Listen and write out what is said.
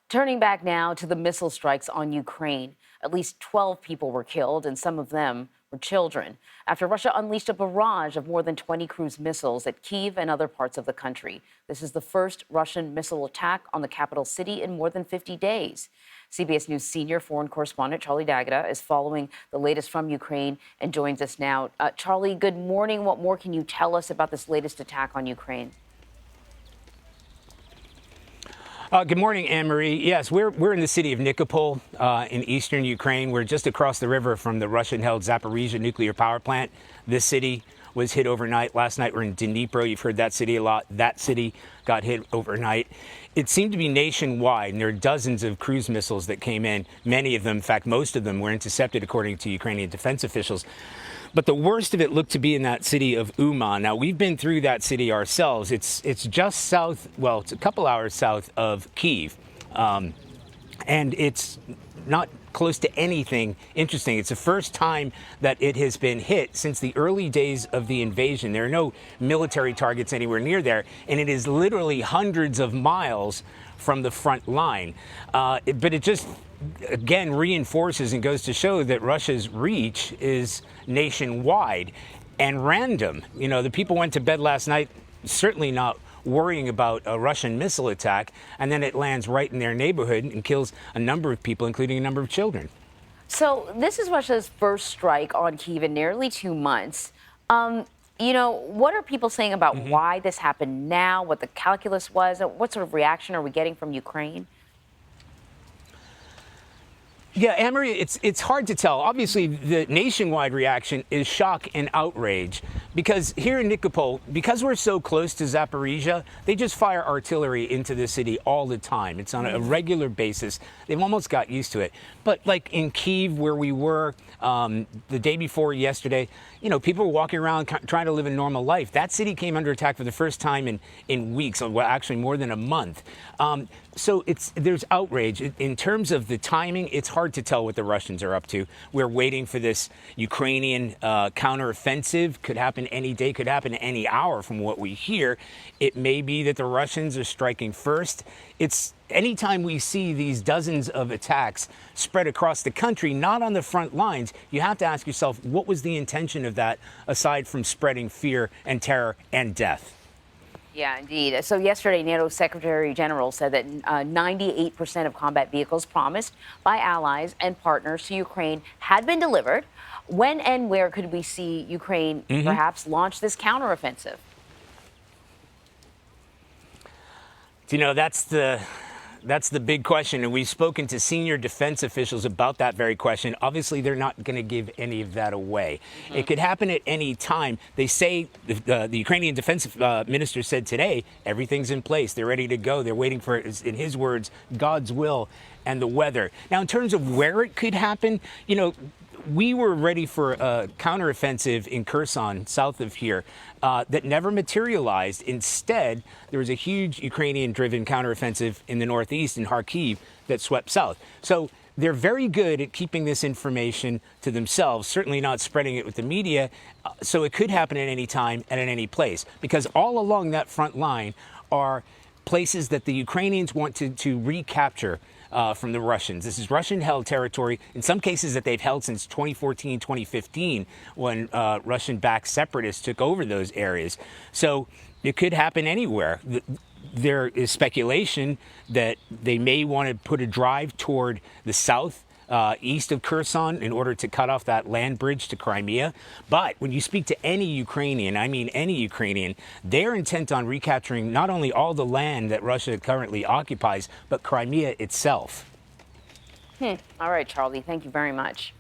Turning back now to the missile strikes on Ukraine. At least 12 people were killed, and some of them were children, after Russia unleashed a barrage of more than 20 cruise missiles at Kyiv and other parts of the country. This is the first Russian missile attack on the capital city in more than 50 days. CBS News senior foreign correspondent Charlie D'Agata is following the latest from Ukraine and joins us now. Charlie, good morning. What more can you tell us about this latest attack on Ukraine? Good morning, Anne-Marie. Yes, we're in the city of Nikopol in eastern Ukraine. We're just across the river from the Russian-held Zaporizhzhia nuclear power plant. This city was hit overnight. Last night we're in Dnipro. You've heard that city a lot. That city got hit overnight. It seemed to be nationwide, and there are dozens of cruise missiles that came in. Many of them, in fact, most of them were intercepted, according to Ukrainian defense officials. But the worst of it looked to be in that city of Uman. Now, we've been through that city ourselves. It's just south, well, it's a couple hours south of Kyiv. And it's not close to anything interesting. It's the first time that it has been hit since the early days of the invasion. There are no military targets anywhere near there, and it is literally hundreds of miles from the front line. But it just, again, reinforces and goes to show that Russia's reach is nationwide and random. You know, the people went to bed last night certainly not worrying about a Russian missile attack, and then it lands right in their neighborhood and kills a number of people, including a number of children. So this is Russia's first strike on Kyiv in nearly 2 months. You know, what are people saying about why this happened now, what the calculus was? What sort of reaction are we getting from Ukraine? Yeah, Anne-Marie, it's hard to tell. Obviously, the nationwide reaction is shock and outrage because here in Nikopol, because we're so close to Zaporizhzhia, they just fire artillery into the city all the time. It's on a regular basis. They've almost got used to it. But like in Kyiv, where we were the day before yesterday, you know, people were walking around trying to live a normal life. That city came under attack for the first time in weeks, well, actually more than a month. So there's outrage. In terms of the timing, it's hard to tell what the Russians are up to. We're waiting for this Ukrainian counteroffensive. Could happen any day, could happen any hour from what we hear. It may be that the Russians are striking first. It's anytime we see these dozens of attacks spread across the country, not on the front lines, you have to ask yourself, what was the intention of that aside from spreading fear and terror and death? Yeah, indeed. So yesterday, NATO Secretary General said that 98% of combat vehicles promised by allies and partners to Ukraine had been delivered. When and where could we see Ukraine perhaps launch this counteroffensive? You know, that's the big question, and we've spoken to senior defense officials about that very question. Obviously, they're not going to give any of that away. It could happen at any time. They say, the Ukrainian defense minister said today, everything's in place. They're ready to go. They're waiting for, in his words, God's will and the weather. Now, in terms of where it could happen, you know, we were ready for a counteroffensive in Kherson, south of here, that never materialized. Instead, there was a huge Ukrainian-driven counteroffensive in the northeast in Kyiv that swept south. So they're very good at keeping this information to themselves, certainly not spreading it with the media. So it could happen at any time and at any place, because all along that front line are places that the Ukrainians want to recapture from the Russians. This is Russian-held territory, in some cases that they've held since 2014, 2015, when Russian-backed separatists took over those areas. So it could happen anywhere. There is speculation that they may want to put a drive toward the south, east of Kherson, in order to cut off that land bridge to Crimea. But when you speak to any Ukrainian, I mean any Ukrainian, they're intent on recapturing not only all the land that Russia currently occupies, but Crimea itself. All right, Charlie, thank you very much.